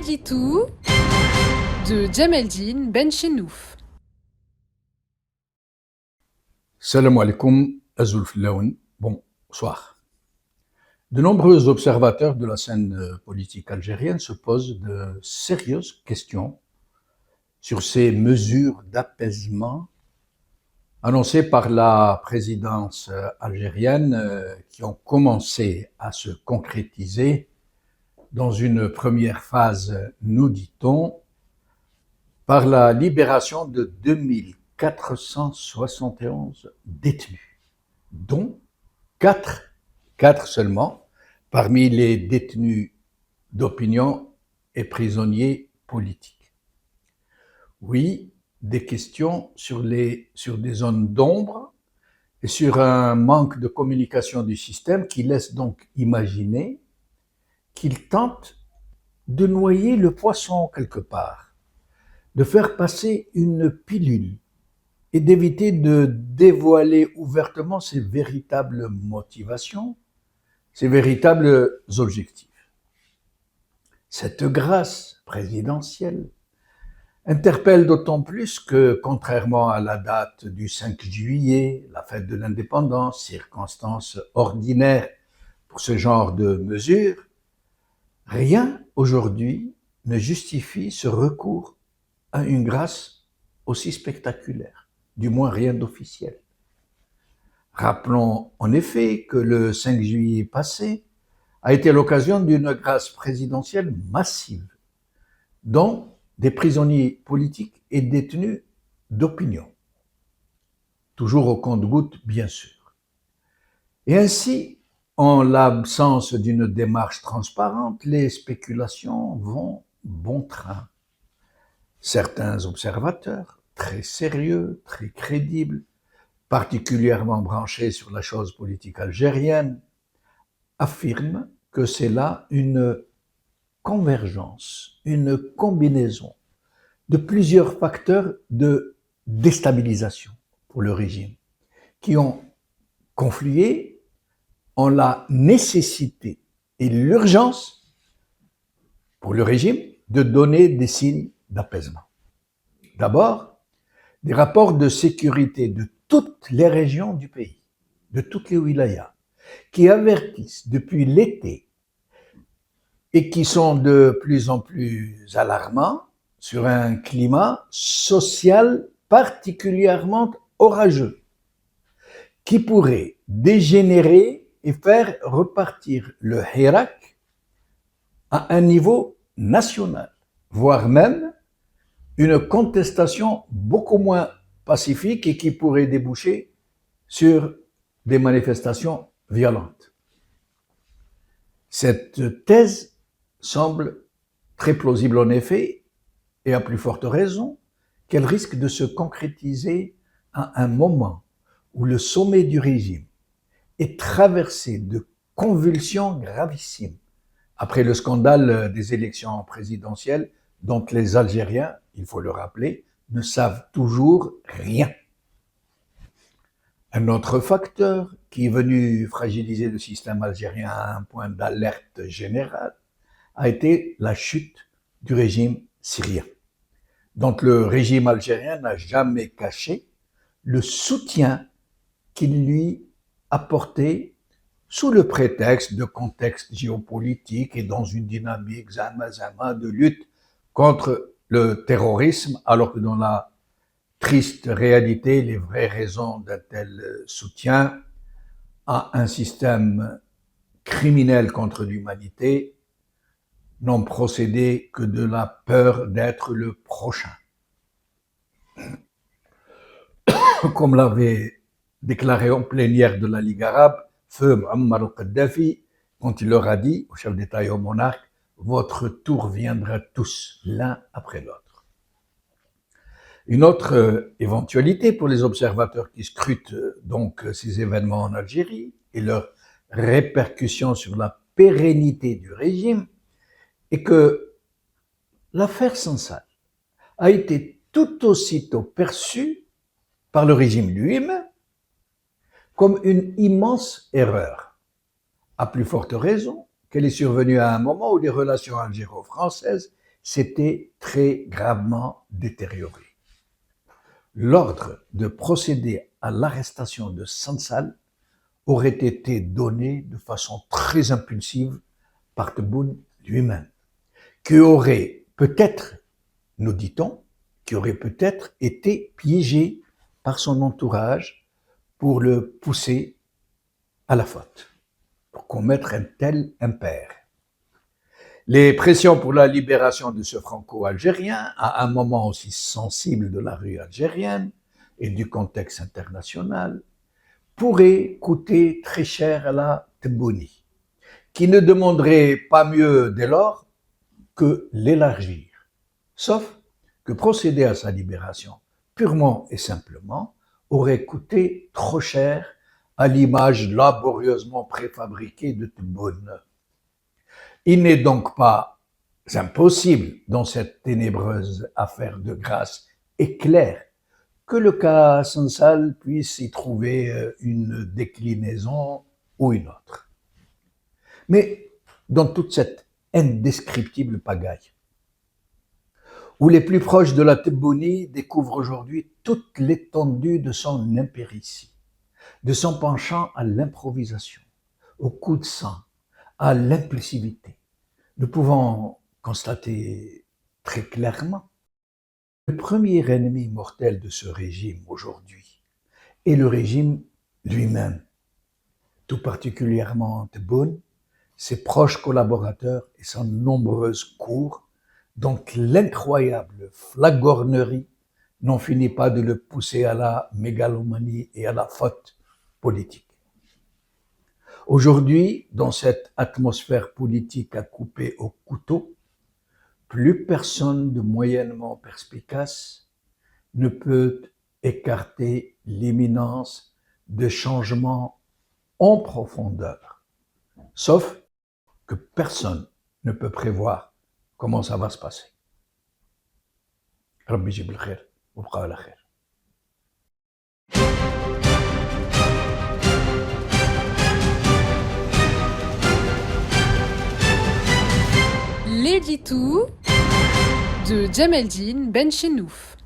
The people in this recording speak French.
Guitou de Djemeldine Benchenouf. Salam alaikum, Azul Filaoun. Bonsoir. De nombreux observateurs de la scène politique algérienne se posent de sérieuses questions sur ces mesures d'apaisement annoncées par la présidence algérienne qui ont commencé à se concrétiser dans une première phase, nous dit-on, par la libération de 2471 détenus, dont 4 seulement, parmi les détenus d'opinion et prisonniers politiques. Oui, des questions sur des zones d'ombre et sur un manque de communication du système qui laisse donc imaginer qu'il tente de noyer le poisson quelque part, de faire passer une pilule et d'éviter de dévoiler ouvertement ses véritables motivations, ses véritables objectifs. Cette grâce présidentielle interpelle d'autant plus que, contrairement à la date du 5 juillet, la fête de l'indépendance, circonstance ordinaire pour ce genre de mesures, rien aujourd'hui ne justifie ce recours à une grâce aussi spectaculaire, du moins rien d'officiel. Rappelons en effet que le 5 juillet passé a été l'occasion d'une grâce présidentielle massive, dont des prisonniers politiques et détenus d'opinion, toujours au compte-gouttes bien sûr. Et ainsi, en l'absence d'une démarche transparente, les spéculations vont bon train. Certains observateurs, très sérieux, très crédibles, particulièrement branchés sur la chose politique algérienne, affirment que c'est là une convergence, une combinaison de plusieurs facteurs de déstabilisation pour le régime, qui ont conflué en la nécessité et l'urgence pour le régime de donner des signes d'apaisement. D'abord, des rapports de sécurité de toutes les régions du pays, de toutes les wilayas, qui avertissent depuis l'été et qui sont de plus en plus alarmants sur un climat social particulièrement orageux, qui pourrait dégénérer et faire repartir le Hirak à un niveau national, voire même une contestation beaucoup moins pacifique et qui pourrait déboucher sur des manifestations violentes. Cette thèse semble très plausible en effet, et à plus forte raison qu'elle risque de se concrétiser à un moment où le sommet du régime est traversé de convulsions gravissimes après le scandale des élections présidentielles dont les Algériens, il faut le rappeler, ne savent toujours rien. Un autre facteur qui est venu fragiliser le système algérien à un point d'alerte générale a été la chute du régime syrien, dont le régime algérien n'a jamais caché le soutien qu'il lui apportait sous le prétexte de contexte géopolitique et dans une dynamique zamazama de lutte contre le terrorisme, alors que dans la triste réalité, les vraies raisons d'un tel soutien à un système criminel contre l'humanité n'ont procédé que de la peur d'être le prochain. Comme l'avait déclaré en plénière de la Ligue arabe, feu Muammar al-Kadhafi, quand il leur a dit, au chef d'État et au monarque, votre tour viendra tous, l'un après l'autre. Une autre éventualité pour les observateurs qui scrutent donc ces événements en Algérie et leurs répercussions sur la pérennité du régime est que l'affaire Sansal a été tout aussitôt perçue par le régime lui-même comme une immense erreur, à plus forte raison qu'elle est survenue à un moment où les relations algéro-françaises s'était très gravement détérioré. L'ordre de procéder à l'arrestation de Sansal aurait été donné de façon très impulsive par Tebboune lui-même, qui aurait peut-être, nous dit-on, qui aurait peut-être été piégé par son entourage pour le pousser à la faute, pour commettre un tel impair. Les pressions pour la libération de ce franco-algérien, à un moment aussi sensible de la rue algérienne et du contexte international, pourraient coûter très cher à la Tebbouni, qui ne demanderait pas mieux dès lors que l'élargir, sauf que procéder à sa libération purement et simplement aurait coûté trop cher à l'image laborieusement préfabriquée de Tebboune. Il n'est donc pas impossible dans cette ténébreuse affaire de grâce éclair que le cas Sansal puisse y trouver une déclinaison ou une autre. Mais dans toute cette indescriptible pagaille, où les plus proches de la Tebbouni découvrent aujourd'hui toute l'étendue de son impéritie, de son penchant à l'improvisation, au coup de sang, à l'impulsivité, nous pouvons constater très clairement le premier ennemi mortel de ce régime aujourd'hui est le régime lui-même, tout particulièrement Tebboune, ses proches collaborateurs et son nombreuse cour, dont l'incroyable flagornerie n'en finit pas de le pousser à la mégalomanie et à la faute politique. Aujourd'hui, dans cette atmosphère politique à couper au couteau, plus personne de moyennement perspicace ne peut écarter l'imminence de changements en profondeur, sauf que personne ne peut prévoir comment ça va se passer. Rabbi jib al-khair, wa bqa ala khair. L'édito de Djemeldine Benchenouf.